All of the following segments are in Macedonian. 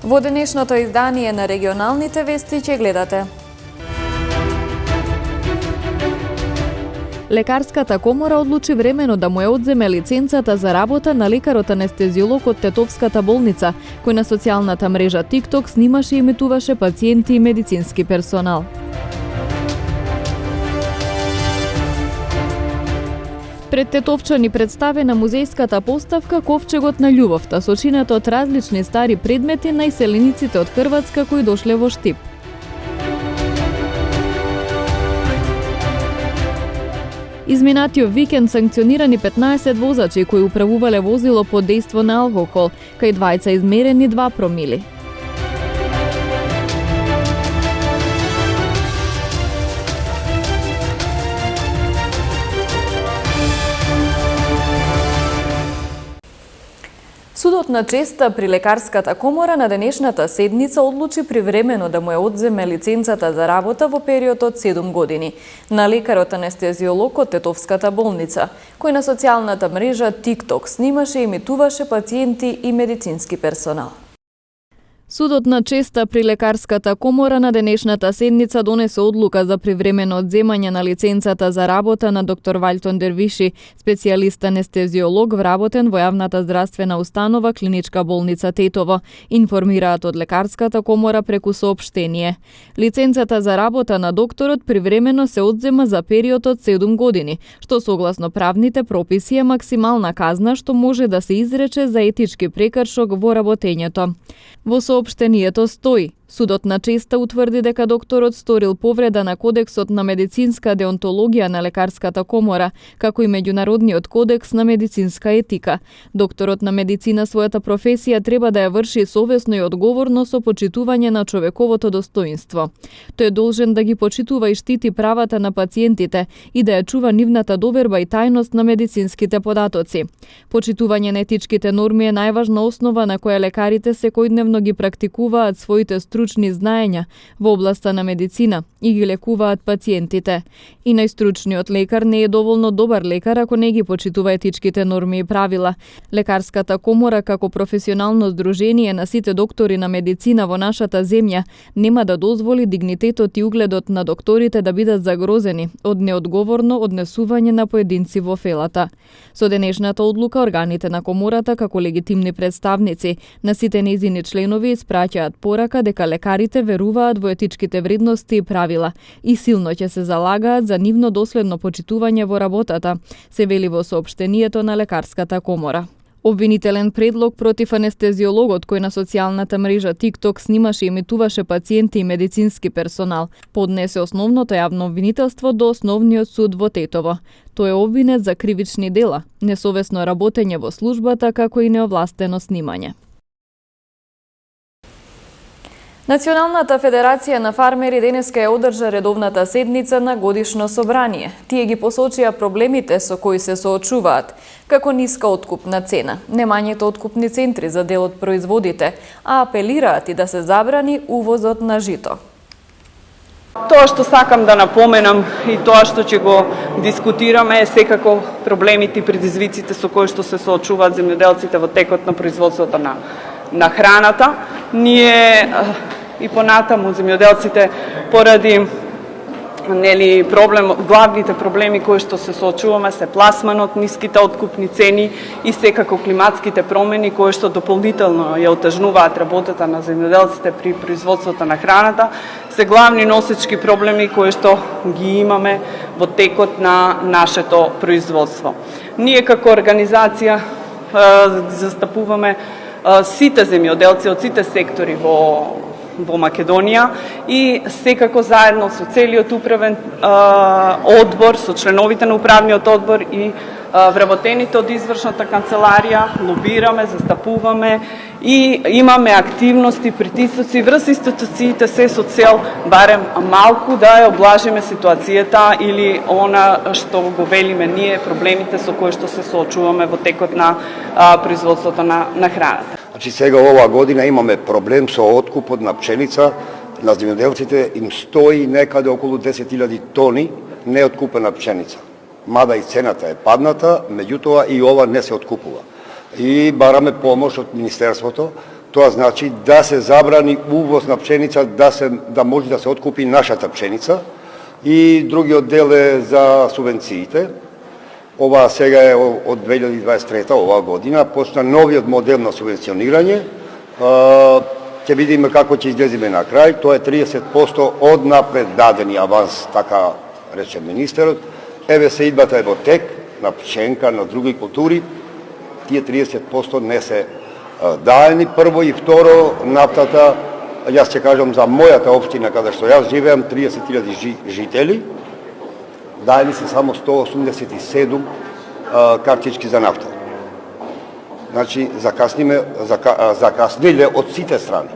Во денешното издание на регионалните вести ќе гледате. Лекарската комора одлучи времено да му ја одземе лиценцата за работа на лекарот-анестезиолог од Тетовската болница, кој на социјалната мрежа TikTok снимаше и имитуваше пациенти и медицински персонал. Пред тетовчани представена музејската поставка Ковчегот на љубовта, сочинета од различни стари предмети на иселениците од Хрватска кои дошле во Штип. Изминатиот викенд санкционирани 15 возачи кои управувале возило под дејство на алкохол, кај двајца измерени 2 промили. Судот на честа при лекарската комора на денешната седница одлучи привремено да му ја одземе лиценцата за работа во период од 7 години на лекарот-анестезиолог од Тетовската болница, кој на социјалната мрежа TikTok снимаше и имитуваше пациенти и медицински персонал. Судот на честа при лекарската комора на денешната седница донесе одлука за привремено одземање на лиценцата за работа на доктор Валтон Дервиши, специјалист анестезиолог вработен во јавната здравствена установа Клиничка болница Тетово, информираат од лекарската комора преку соопштение. Лиценцата за работа на докторот привремено се одзема за период од 7 години, што согласно правните прописи е максимална казна што може да се изрече за етички прекршок во работењето. Во соопштението стои: судот на честа утврди дека докторот сторил повреда на Кодексот на медицинска деонтологија на лекарската комора, како и Меѓународниот кодекс на медицинска етика. Докторот на медицина својата професија треба да ја врши совесно и одговорно со почитување на човековото достоинство. Тој е должен да ги почитува и штити правата на пациентите и да ја чува нивната доверба и тајност на медицинските податоци. Почитување на етичките норми е најважна основа на која лекарите секојдневно ги практикуваат своите стручни знаења во областа на медицина и ги лекуваат пациентите. И најстручниот лекар не е доволно добар лекар ако не ги почитува етичките норми и правила. Лекарската комора како професионално здружение на сите доктори на медицина во нашата земја нема да дозволи дигнитетот и угледот на докторите да бидат загрозени од неодговорно однесување на поединци во фелата. Со денешната одлука органите на комората како легитимни представници на сите нејзини членови испраќаат порака дека лекарите веруваат во етичките вредности и правила и силно ќе се залагаат за нивно доследно почитување во работата, се вели во соопштението на лекарската комора. Обвинителен предлог против анестезиологот кој на социјалната мрежа TikTok снимаше и имитуваше пациенти и медицински персонал, поднесе основното јавно обвинителство до Основниот суд во Тетово. Тој е обвинет за кривични дела, несовесно работење во службата како и неовластено снимање. Националната федерација на фармери денеска ја одржа редовната седница на годишно собрание. Тие ги посочија проблемите со кои се соочуваат, како ниска откупна цена, немањето откупни центри за дел од производите, а апелираат и да се забрани увозот на жито. Тоа што сакам да напоменам и тоа што ќе го дискутираме е секако проблемите и предизвиците со кои што се соочуваат земјоделците во текот на производството на храната. Ние и понатаму земјоделците поради главните проблеми кои што се соочуваме се пласманот, ниските откупни цени и секако климатските промени кои што дополнително ја отежнуваат работата на земјоделците при производството на храната, се главни носечки проблеми кои што ги имаме во текот на нашето производство. Ние како организација застапуваме сите земјоделци од сите сектори во Македонија и секако заедно со целиот управен одбор, со членовите на управниот одбор и вработените од извршната канцеларија, лобираме, застапуваме и имаме активности, притисоци врз институциите се со цел барем малку да ја облажиме ситуацијата или она што го велиме ние, проблемите со кои што се соочуваме во текот на производството на храната. Значи сега оваа година имаме проблем со откупот на пшеница, на земјоделците им стои некаде околу 10.000 тони неоткупена пшеница. Мада и цената е падната, меѓутоа и ова не се откупува. И бараме помош од Министерството Тоа значи да се забрани увоз на пшеница, да може да се откупи нашата пшеница, и другиот дел е за субвенциите. Ова сега е од 2023 оваа година, почна новиот модел на субвенционирање. Ќе видиме како ќе излеземе на крај. Тоа е 30% од напред дадени аванс, така рече министерот. Еве се идбата е во тек, на пшенка, на други култури. Тие 30% не се даени. Прво и второ, нафтата, јас ќе кажам за мојата општина каде што јас живеам, 30.000 жители, даени се само 187 картички за нафта. Значи, закасниле од сите страни.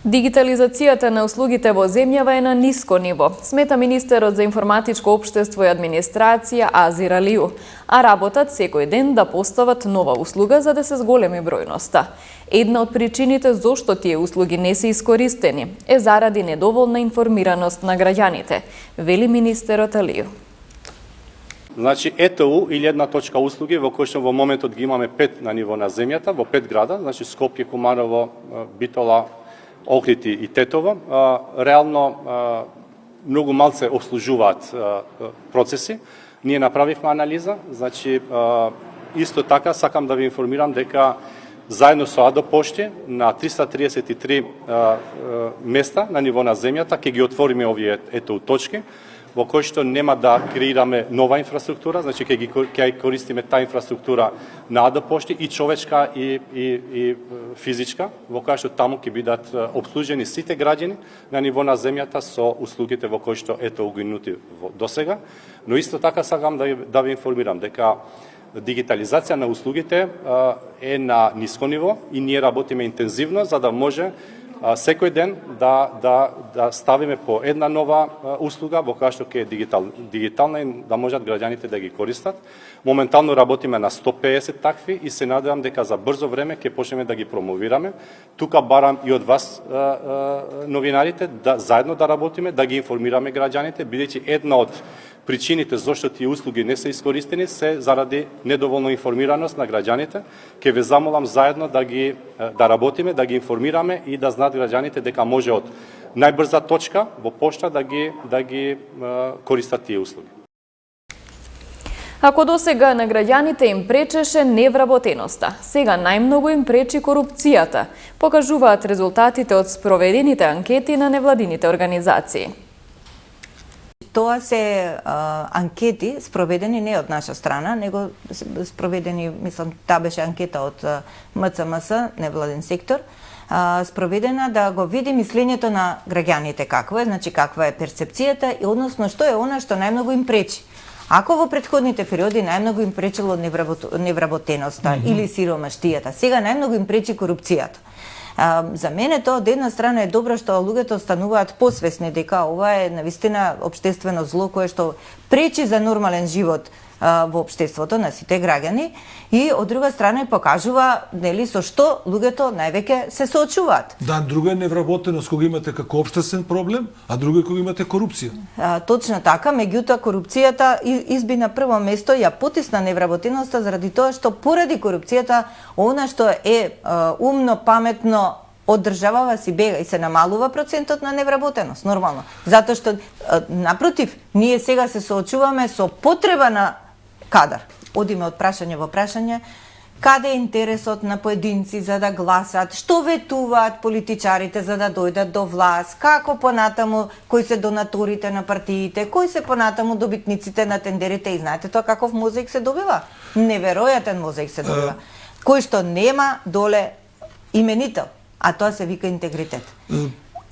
Дигитализацијата на услугите во земјава е на ниско ниво, смета министерот за информатичко општество и администрација Азир Алију, а работат секој ден да постават нова услуга за да се зголеми бројноста. Една од причините зошто тие услуги не се искористени е заради недоволна информираност на граѓаните, вели министерот Алију. Значи, ЕТУ или една точка услуги, во кој што во моментот ги имаме 5 на ниво на земјата, во 5 града, значи Скопје, Куманово, Битола, Охрид и Тетово, реално многу малце обслужуваат процеси. Ние направивме анализа, значи исто така сакам да ви информирам дека заедно со АДО Пошти на 333 места на ниво на земјата ќе ги отвориме овие ЕТУ точки, во кој што нема да креираме нова инфраструктура, значи ќе користиме таа инфраструктура на АДО Пошти, и човечка и физичка, во која што таму ќе бидат обслужени сите граѓани на ниво на земјата со услугите во кои што ето угинути досега. Но исто така сакам да ви информирам дека дигитализација на услугите е на ниско ниво и ние работиме интензивно за да може секој ден да ставиме по една нова услуга во која што ќе е дигитална и да можат граѓаните да ги користат. Моментално работиме на 150 такви и се надевам дека за брзо време ќе почнеме да ги промовираме. Тука барам и од вас новинарите да заедно да работиме, да ги информираме граѓаните, бидејќи една од причините зошто тие услуги не се искористени се заради недоволна информираност на граѓаните. Ќе ве замолам заедно да работиме, да ги информираме и да знаат граѓаните дека може од најбрза точка во пошта да ги користат тие услуги. Ако досега на граѓаните им пречеше невработеноста, сега најмногу им пречи корупцијата, покажуваат резултатите од спроведените анкети на невладините организации. Тоа се анкети спроведени не од наша страна, него спроведени, мислам, таа беше анкета од МЦМС, невладен сектор, спроведена да го види мислењето на граѓаните какво е, значи каква е перцепцијата и односно што е она што најмногу им пречи. Ако во претходните периоди најмногу им пречело невработеноста или сиромаштијата, сега најмногу им пречи корупцијата. За мене тоа од една страна е добро што луѓето стануваат посвесни дека ова е навистина општествено зло кое што пречи за нормален живот во општеството на сите граѓани и од друга страна покажува нели со што луѓето највеќе се соочуваат. Да, друга е невработеност кога имате како општествен проблем, а друга е кога имате корупција. Точно така, меѓутоа корупцијата изби на прво место, ја потисна невработеноста заради тоа што поради корупцијата она што е умно, паметно одржавава си бега и се намалува процентот на невработеност, нормално. Затоа што, напротив, ние сега се соочуваме со потреба на кадар. Одиме од прашање во прашање, каде е интересот на поединци за да гласат, што ветуваат политичарите за да дојдат до власт, како понатаму, кои се донаторите на партиите, кои се понатаму добитниците на тендерите и знаете тоа каков мозаик се добива? Неверојатен мозаик се добива, кој што нема доле именител, а тоа се вика интегритет.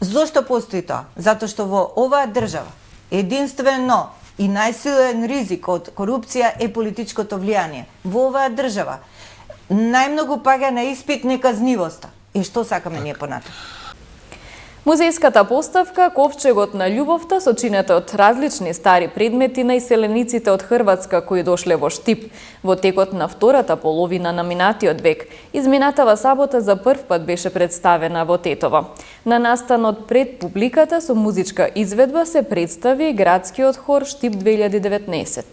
Зошто постои тоа? Затоа што во оваа држава единствено и најсилен ризик од корупција е политичкото влијание. Во оваа држава најмногу паѓа на испит неказнивоста. И што сакаме ние понатаму? Музејската поставка Ковчегот на љубовта, сочинета од различни стари предмети на иселениците од Хрватска кои дошле во Штип во текот на втората половина на минатиот век, изминатава сабота за прв пат беше представена во Тетово. На настанот пред публиката со музичка изведба се представи градскиот хор Штип 2019.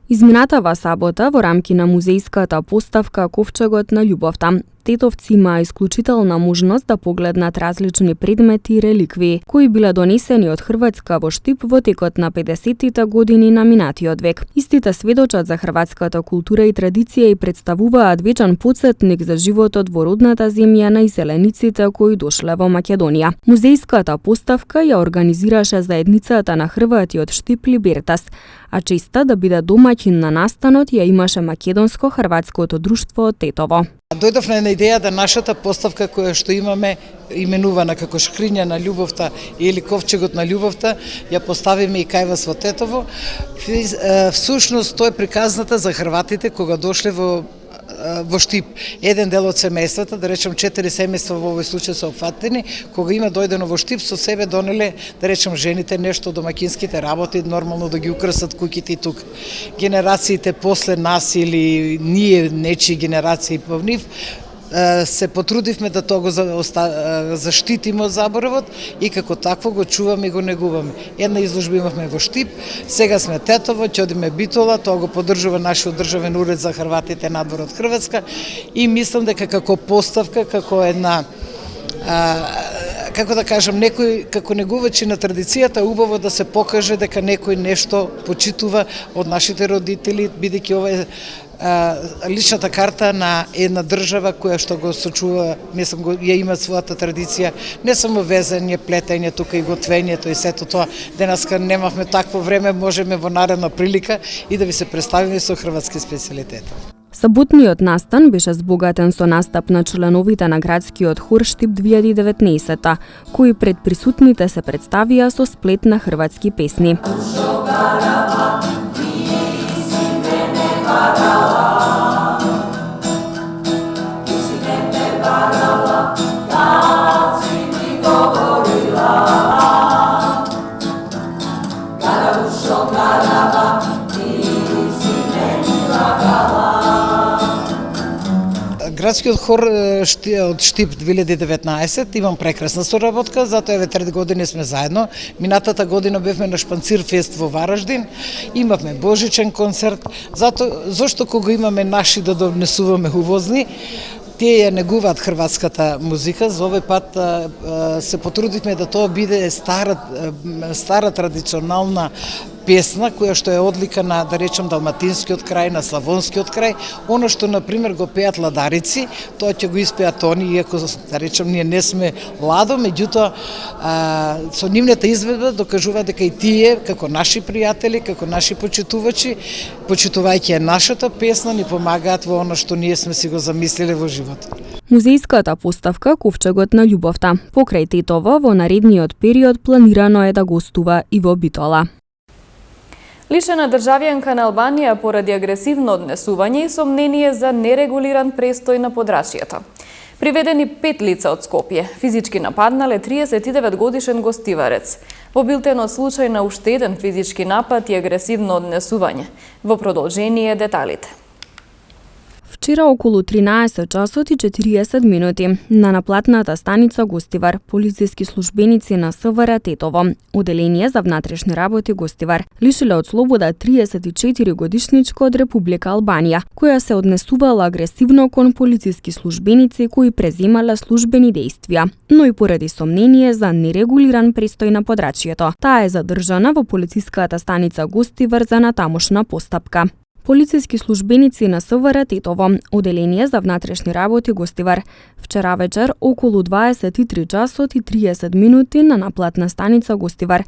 Изминатава сабота во рамки на музејската поставка Ковчегот на љубовта, тетовци имаа исклучителна можност да погледнат различни предмети и реликвии, кои биле донесени од Хрватска во Штип во текот на 50-тите години на минатиот век. Истите сведочат за хрватската култура и традиција и представуваат вечен потсетник за животот во родната земја на иселениците кои дошле во Македонија. Музејската поставка ја организираше заедницата на Хрвати од Штип Либертас, а честа да биде домаќин на настанот ја имаше Македонско-хрватското друштво од Тетово. Дојдов на една идеја да нашата поставка која што имаме именувана како Шкриња на љубовта или Ковчегот на љубовта ја поставиме и кај вас во Тетово. Всушност тоа е приказната за хрватите кога дошле во Штип. Еден дел од семејствата, да речем 4 семејства во овој случај се опфатени, кога има дојдено во Штип со себе донеле, да речем жените нешто домаќинските работи, нормално да ги украсат куќите и тук. Генерациите после нас или ние нечи генерации по нив се потрудивме да тоа го заштитиме од заборавот и како такво го чуваме и го негуваме. Една изложба имавме во Штип, сега сме Тетово, ќе одиме Битола, тоа го поддржува нашиот државен уред за Хрватите надвор од Хрватска и мислам дека како поставка, како една како да кажам, некој како негувачи на традицијата, убаво да се покаже дека некој нешто почитува од нашите родители, бидејќи ова е личната карта на една држава која што го сочува, мислам, ја има својата традиција, не само везење, плетење, тука и готвењето и сето тоа. Денеска немавме такво време, можеме во наредна прилика и да ви се представиме со хрватски специјалитети. Саботниот настан беше збогатен со настап на членовите на градскиот хор Штип 2019, кои пред присутните се представија со сплет на хрватски песни. Градскиот хор од Штип 2019 имам прекрасна соработка, затоа еве 3 години сме заедно. Минатата година бевме на Шпанцир фест во Вараждин, имавме божичен концерт, зошто кога имаме наши да донесуваме увозни, тие ја негуваат хрватската музика, за овој пат се потрудивме да тоа биде стара традиционална песна која што е одлика на, да речем, далматинскиот крај, на славонскиот крај, оно што на пример го пеат ладарици, тоа ќе го испеат они, иако да речем ние не сме ладо, меѓутоа со нивната изведба докажува дека и тие како наши пријатели, како наши почитувачи, почитувајќи нашата песна, ни помагаат во оно што ние сме си го замислиле во животот. Музејската поставка Ковчегот на љубовта покрај Тетово во наредниот период планирано е да гостува и во Битола. Лишена државјанка на Албанија поради агресивно однесување и сомнение за нерегулиран престој на Подрачјето. Приведени 5 лица од Скопје, физички нападнале 39 годишен гостиварец. Во билтенот случај на уште еден физички напад и агресивно однесување. Во продолжение деталите. Вчера околу 13 часот и 40 минути на наплатната станица Гостивар, полициски службеници на СВР Тетово, Оделение за внатрешни работи Гостивар, лишиле од слобода 34 годишничка од Република Албанија, која се однесувала агресивно кон полициски службеници кои преземале службени дејствија, но и поради сомнение за нерегулиран престој на Подрачјето. Таа е задржана во полициската станица Гостивар за натамошна постапка. Полициски службеници на СВР Тетово, Оделение за внатрешни работи Гостивар, вчера вечер околу 23 часот и 30 минути на наплатна станица Гостивар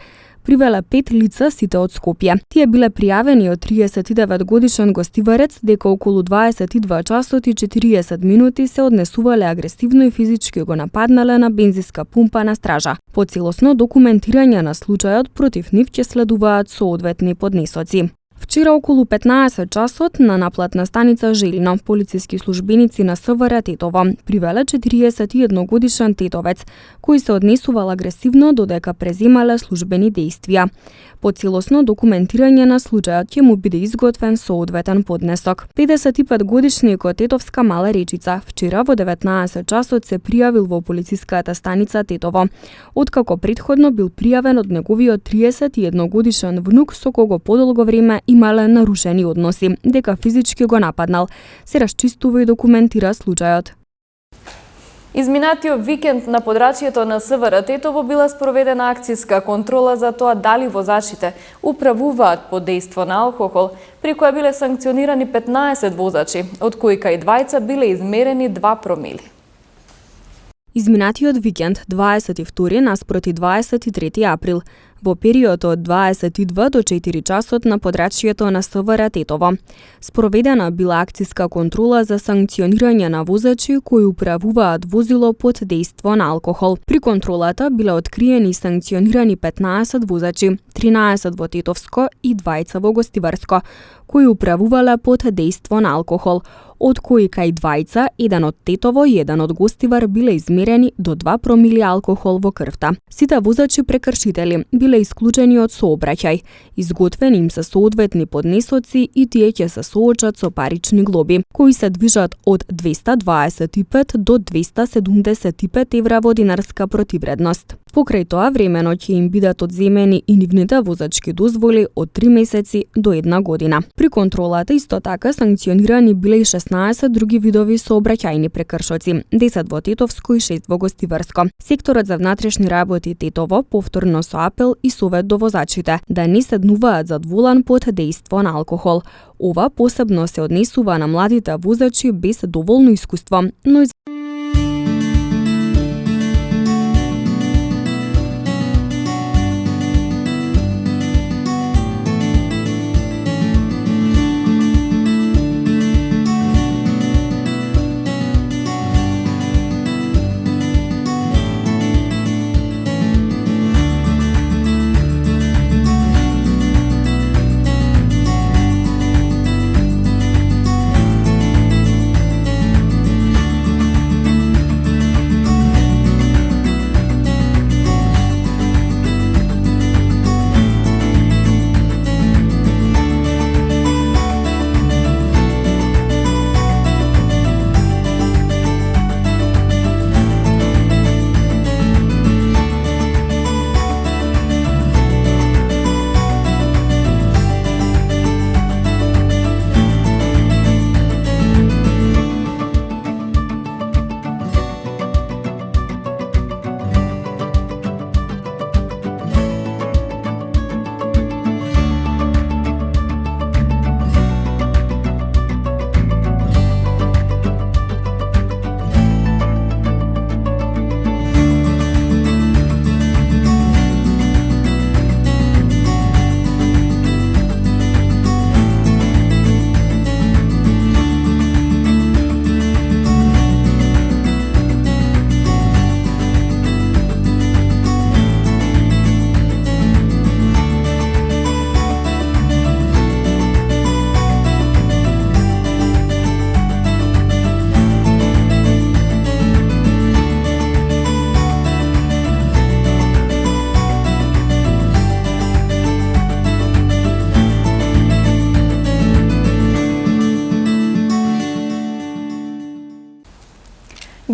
привеле 5 лица сите од Скопје. Тие биле пријавени од 39 годишен гостиварец дека околу 22 часот и 40 минути се однесувале агресивно и физички го нападнале на бензинска пумпа на стража. По целосно документирање на случајот против нив ќе следуваат соодветни поднесоци. Вчера околу 15 часот на наплатна станица Желино, полициски службеници на СВР Тетово привеле 41 годишен тетовец кој се однесувал агресивно додека преземале службени дејствија. По целосно документирање на случајот ќе му биде изготвен соодветен поднесок. 55 годишникот Тетовска Мала Речица вчера во 19 часот се пријавил во полициската станица Тетово, откако претходно бил пријавен од неговиот 31 годишен внук со кого подолго време имале нарушени односи, дека физички го нападнал. Се расчистува и документира случајот. Изминатиот викенд на подрачјето на СВР Тетово била спроведена акцијска контрола за тоа дали возачите управуваат под дејство на алкохол, при која биле санкционирани 15 возачи, од кои кај двајца биле измерени 2 промили. Изминатиот викенд 22 наспроти 23 април, во период од 22 до 4 часот на подрачјето на СВР Тетово. Спроведена била акцијска контрола за санкционирање на возачи кои управуваат возило под дејство на алкохол. При контролата биле откриени и санкционирани 15 возачи, 13 во Тетовско и 2 во Гостиварско, кои управувале под дејство на алкохол, од кои кај двајца, еден од Тетово и еден од Гостивар биле измерени до 2 промили алкохол во крвта. Сите возачи прекршители биле исклучени од сообраќај. Изготвени им се соодветни поднесоци и тие ќе се соочат со парични глоби, кои се движат од 225 до 275 евра во динарска противредност. Покрај тоа времено ќе им бидат одземени и нивните возачки дозволи од 3 месеци до 1 година. При контролата исто така санкционирани биле и 16 други видови сообраќајни прекршоци, 10 во Тетовско и 6 во Гостиварско. Секторот за внатрешни работи Тетово повторно со апел и совет до возачите да не седнуваат зад волан под дејство на алкохол. Ова посебно се однесува на младите возачи без доволно искуство, но и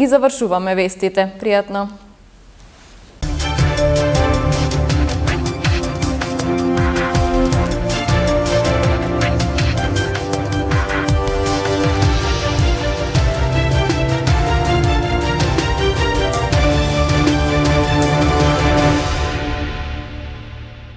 ги завршуваме вестите. Пријатно!